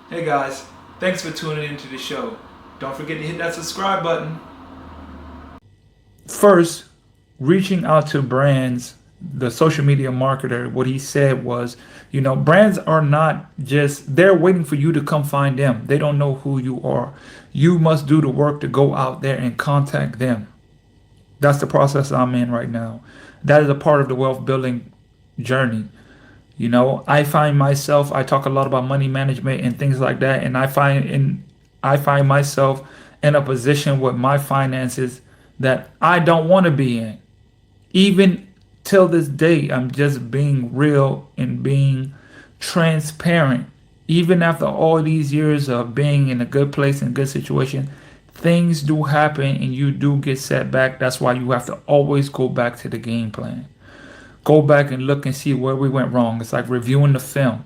Hey guys, thanks for tuning into the show. Don't forget to hit that subscribe button. First, reaching out to brands, the social media marketer, what he said was, brands are not just, they're waiting for you to come find them. They don't know who you are. You must do the work to go out there and contact them. That's the process I'm in right now. That is a part of the wealth building journey. I find myself, I talk a lot about money management and things like that, and I find myself in a position with my finances that I don't want to be in. Even till this day, I'm just being real and being transparent. Even after all these years of being in a good place and good situation, things do happen and you do get set back. That's why you have to always go back to the game plan. Go back and look and see where we went wrong. It's like reviewing the film.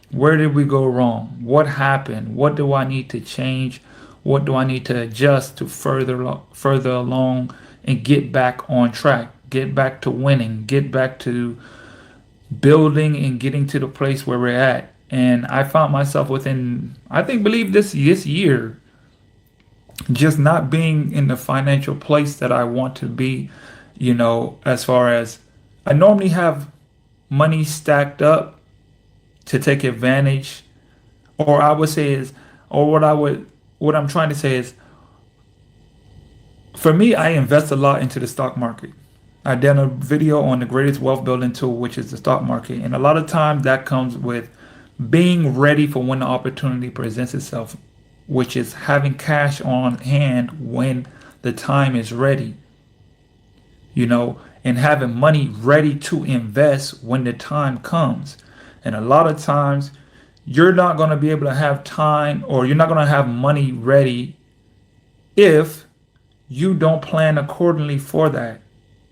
Where did we go wrong? What happened? What do I need to change? What do I need to adjust to further along and get back on track? Get back to winning. Get back to building and getting to the place where we're at. And I found myself within, I think, believe this year, just not being in the financial place that I want to be. As far as I normally have money stacked up to take advantage, or I would say is, or what I'm trying to say is, for me, I invest a lot into the stock market. I done a video on the greatest wealth building tool, which is the stock market. And a lot of times that comes with being ready for when the opportunity presents itself, which is having cash on hand when the time is ready, and having money ready to invest when the time comes. And a lot of times you're not going to be able to have time, or you're not going to have money ready if you don't plan accordingly for that.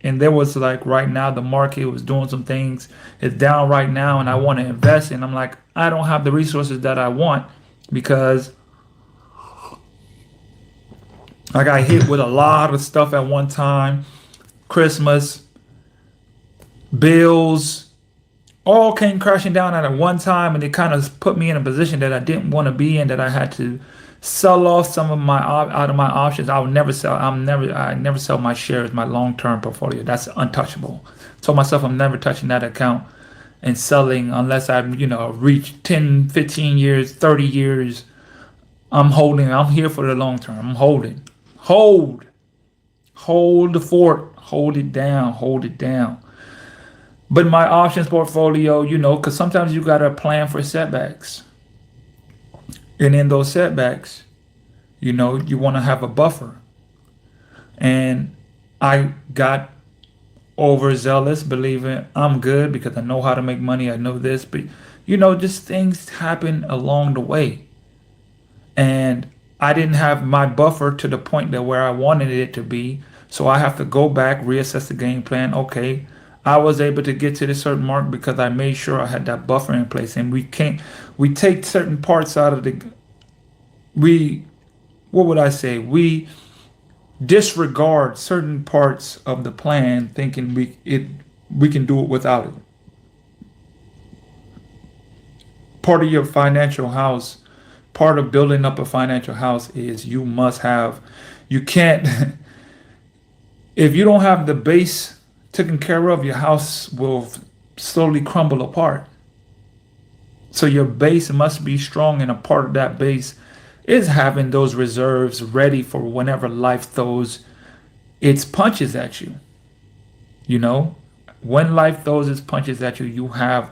And there was, like, right now the market was doing some things. It's down right now and I want to invest, and I'm like, I don't have the resources that I want because I got hit with a lot of stuff at one time. Christmas, bills, all came crashing down at one time, and it kind of put me in a position that I didn't want to be in, that I had to sell off some of my out of my options. I never sell my shares, my long-term portfolio. That's untouchable. Told myself I'm never touching that account and selling unless I, reach 10, 15 years, 30 years. I'm holding. I'm here for the long term. I'm holding. Hold the fort. Hold it down. Hold it down. But my options portfolio, because sometimes you got to plan for setbacks. And in those setbacks, you want to have a buffer. And I got overzealous, believing I'm good because I know how to make money. I know this, but just things happen along the way. And I didn't have my buffer to the point that where I wanted it to be. So I have to go back, reassess the game plan. Okay, I was able to get to this certain mark because I made sure I had that buffer in place. And we take certain parts out of we, what would I say? We disregard certain parts of the plan, thinking we can do it without it. Part of your financial house, part of building up a financial house is you can't, if you don't have the base taken care of, your house will slowly crumble apart. So your base must be strong, and a part of that base is having those reserves ready for whenever life throws its punches at you. You know, when life throws its punches at you, you have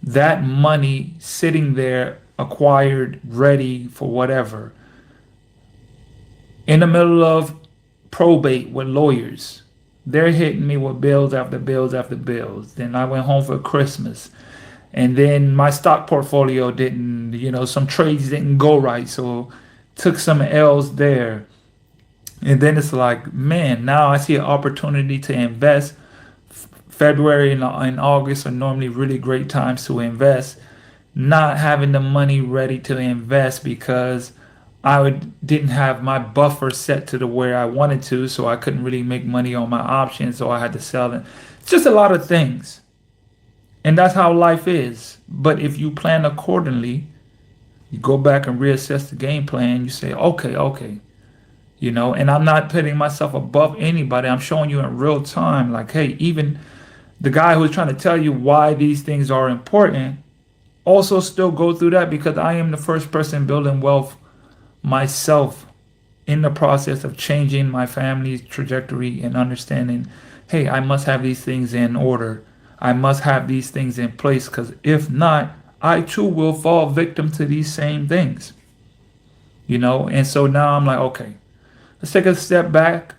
that money sitting there, acquired, ready for whatever. In the middle of probate with lawyers, they're hitting me with bills after bills after bills. Then I went home for Christmas. And then my stock portfolio didn't, some trades didn't go right. So took some L's there. And then it's like, man, now I see an opportunity to invest. February and August are normally really great times to invest. Not having the money ready to invest because didn't have my buffer set to the where I wanted to, so I couldn't really make money on my options, so I had to sell it. It's just a lot of things. And that's how life is. But if you plan accordingly, You go back and reassess the game plan. You say, okay, okay, and I'm not putting myself above anybody. I'm showing you in real time, like, hey, even the guy who's trying to tell you why these things are important also still go through that, because I am the first person building wealth myself in the process of changing my family's trajectory and understanding, hey, I must have these things in order. I must have these things in place, because if not, I too will fall victim to these same things, And so now I'm like, okay, let's take a step back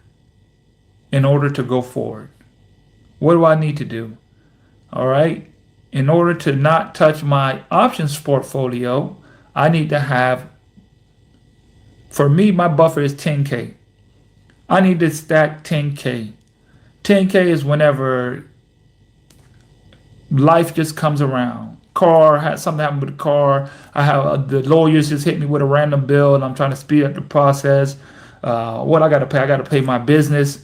in order to go forward. What do I need to do? All right. In order to not touch my options portfolio, I need to have, for me, my buffer is 10K. I need to stack 10K. 10K is whenever life just comes around. Car had something happen with the car. I have the lawyers just hit me with a random bill, and I'm trying to speed up the process. What I got to pay? I got to pay my business.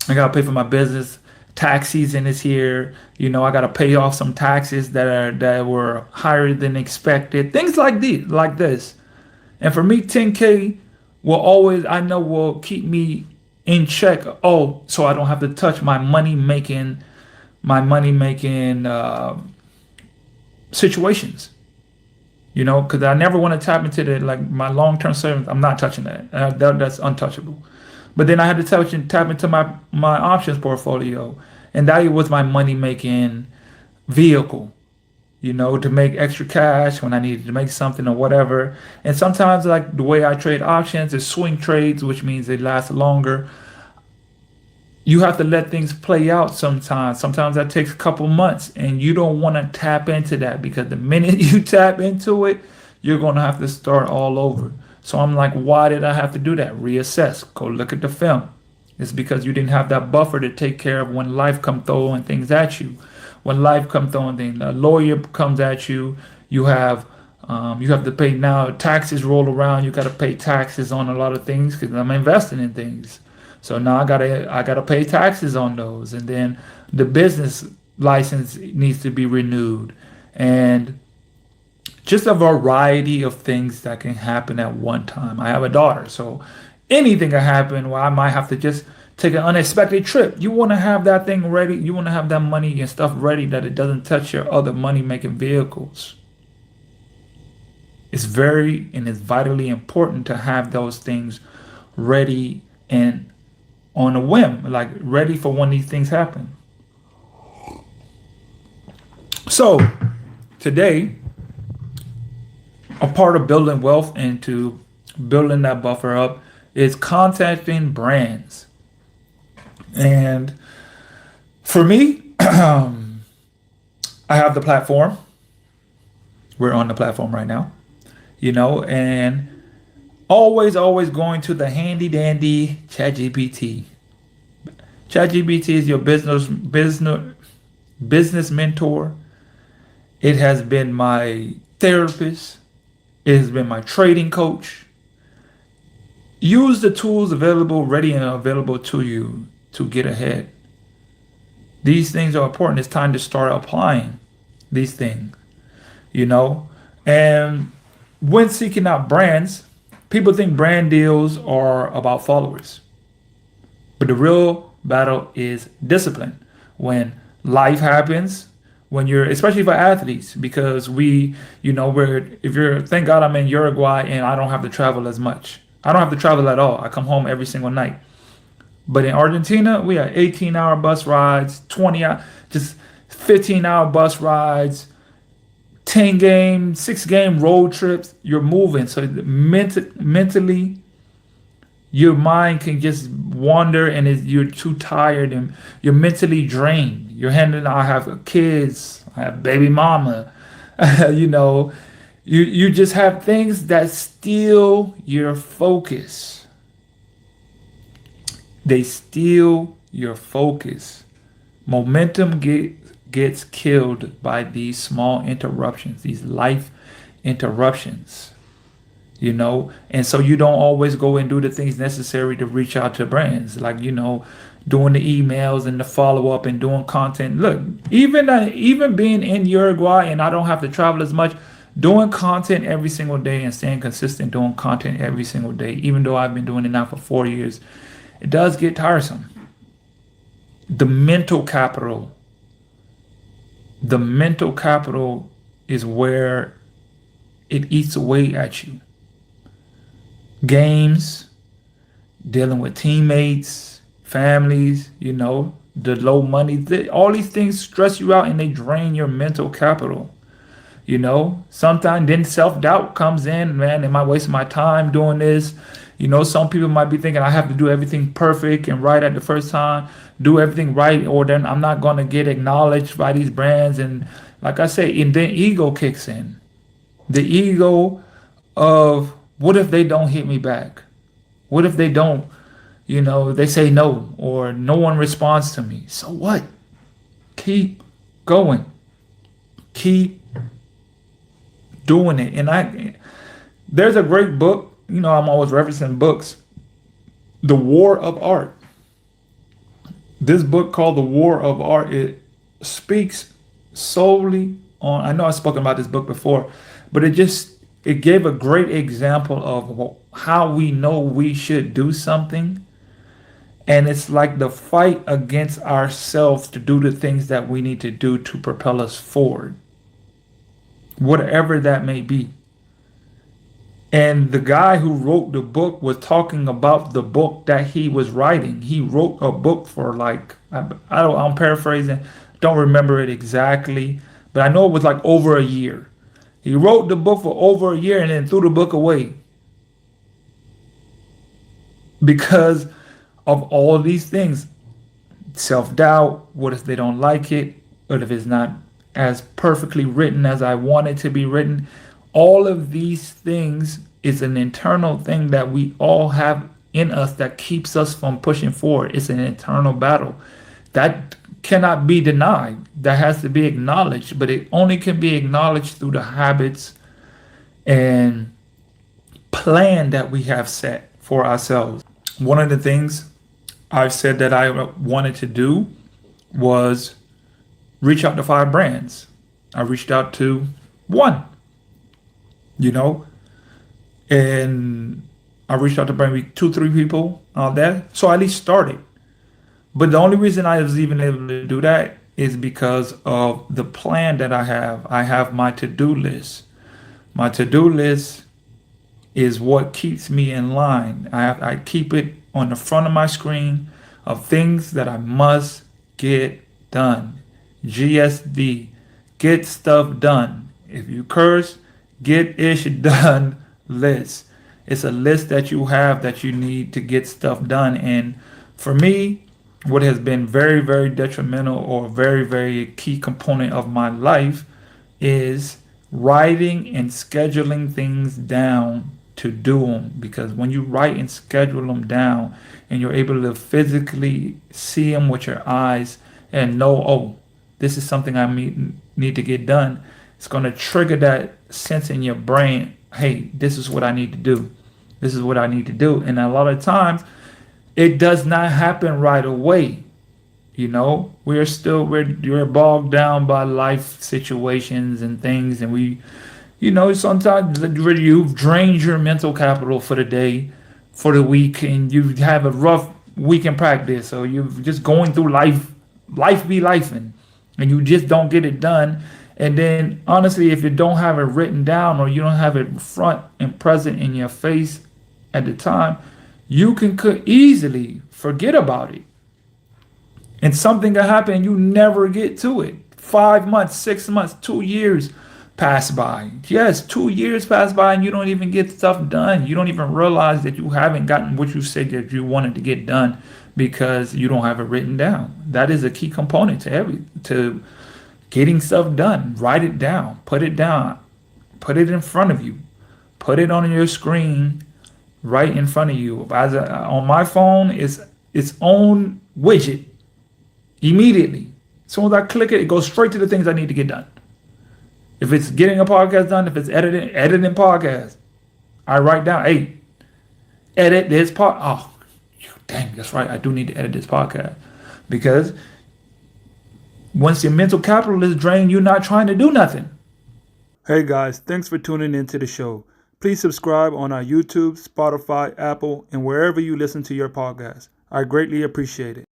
I got to pay for my business. Tax season is here. I got to pay off some taxes that were higher than expected. Things like this. And for me, 10K will always, I know, will keep me in check. Oh, so I don't have to touch my money making situations. Because I never want to tap into my long-term savings. I'm not touching that. That's untouchable. But then I had to tap into my options portfolio, and that was my money-making vehicle. To make extra cash when I needed to make something or whatever. And sometimes, like, the way I trade options is swing trades, which means they last longer. You have to let things play out sometimes. Sometimes that takes a couple months, and you don't want to tap into that, because the minute you tap into it, you're going to have to start all over. So I'm like, why did I have to do that? Reassess. Go look at the film. It's because you didn't have that buffer to take care of when life come throwing things at you. When life comes throwing things, a lawyer comes at you, you have to pay now. Taxes roll around. You got to pay taxes on a lot of things, because I'm investing in things. So now I gotta pay taxes on those, and then the business license needs to be renewed, and just a variety of things that can happen at one time. I have a daughter, so anything can happen. Where I might have to just take an unexpected trip. You want to have that thing ready. You want to have that money and stuff ready, that it doesn't touch your other money making vehicles. It's vitally important to have those things ready and on a whim, like ready for when these things happen. So today, a part of building wealth and to building that buffer up is contacting brands. And for me, I have the platform. We're on the platform right now, and always going to the handy dandy ChatGPT. ChatGPT is your business mentor. It has been my therapist. It has been my trading coach. Use the tools ready and available to you to get ahead. These things are important. It's time to start applying these things, And when seeking out brands, people think brand deals are about followers. But the real battle is discipline. When life happens, especially for athletes, because thank God I'm in Uruguay and I don't have to travel as much. I don't have to travel at all. I come home every single night. But in Argentina, we have 18-hour bus rides, 20-hour, just 15-hour bus rides, 6-game road trips. You're moving. So mentally, your mind can just wander, and you're too tired and you're mentally drained. I have kids, I have baby mama, you just have things that steal your focus. They steal your focus. Momentum gets killed by these small interruptions, these life interruptions, and so you don't always go and do the things necessary to reach out to brands, like, doing the emails and the follow-up and doing content. Look, even being in Uruguay and I don't have to travel as much, Doing content every single day and staying consistent doing content every single day, even though I've been doing it now for 4 years, it does get tiresome. The mental capital, the mental capital is where it eats away at you. Games, dealing with teammates, families, the low money, all these things stress you out and they drain your mental capital. Sometimes then self-doubt comes in, man, am I wasting my time doing this? Some people might be thinking I have to do everything perfect and right at the first time, do everything right, or then I'm not going to get acknowledged by these brands. And like I say, and then ego kicks in. The ego of what if they don't hit me back? What if they don't, they say no or no one responds to me? So what? Keep going. Keep doing it. And there's a great book, I'm always referencing books, The War of Art. This book called The War of Art, it speaks solely on, I know I've spoken about this book before, but it gave a great example of how we know we should do something. And it's like the fight against ourselves to do the things that we need to do to propel us forward, whatever that may be. And the guy who wrote the book was talking about the book that he was writing. He wrote a book for I'm paraphrasing, don't remember it exactly, but I know it was like over a year. He wrote the book for over a year and then threw the book away because of all these things. Self-doubt, what if they don't like it? What if it's not as perfectly written as I want it to be written? All of these things is an internal thing that we all have in us that keeps us from pushing forward. It's an internal battle that cannot be denied. That has to be acknowledged, but it only can be acknowledged through the habits and plan that we have set for ourselves. One of the things I've said that I wanted to do was reach out to 5 brands. I reached out to one, and I reached out to maybe 2, 3 people out there. So I at least started. But the only reason I was even able to do that is because of the plan that I have. I have my to-do list. My to-do list is what keeps me in line. I keep it on the front of my screen of things that I must get done. GSD, get stuff done. If you curse, get ish done list. It's a list that you have that you need to get stuff done. And for me, what has been very, very detrimental or very, very key component of my life is writing and scheduling things down to do them. Because when you write and schedule them down and you're able to physically see them with your eyes and know, oh, this is something I need to get done, it's going to trigger that sense in your brain, hey, this is what I need to do. This is what I need to do. And a lot of times it does not happen right away. You're bogged down by life situations and things. And sometimes you've drained your mental capital for the day, for the week, and you have a rough week in practice. So you're just going through life be lifing, and you just don't get it done. And then honestly, if you don't have it written down or you don't have it front and present in your face at the time, you could easily forget about it. And something can happen, you never get to it. 5 months, 6 months, 2 years pass by. Yes, 2 years pass by and you don't even get stuff done. You don't even realize that you haven't gotten what you said that you wanted to get done because you don't have it written down. That is a key component to getting stuff done. Write it down, put it down, put it in front of you, put it on your screen right in front of you. On my phone, it's its own widget immediately. As soon as I click it, it goes straight to the things I need to get done. If it's getting a podcast done, if it's editing podcast, I write down, hey, edit this part. Oh, dang, that's right. I do need to edit this podcast. Because once your mental capital is drained, you're not trying to do nothing. Hey guys, thanks for tuning into the show. Please subscribe on our YouTube, Spotify, Apple, and wherever you listen to your podcast. I greatly appreciate it.